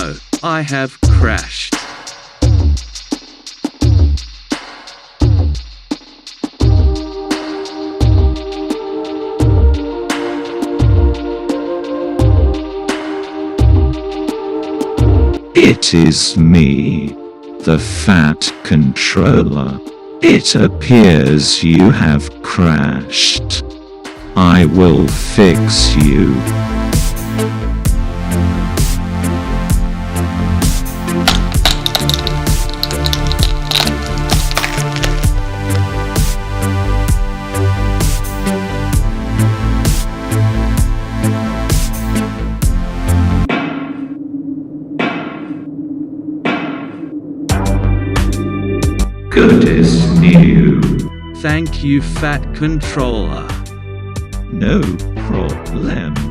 no, I have crashed. It is me, the Fat Controller. It appears you have crashed. I will fix you. Good as new. Thank you, Fat Controller. No problem.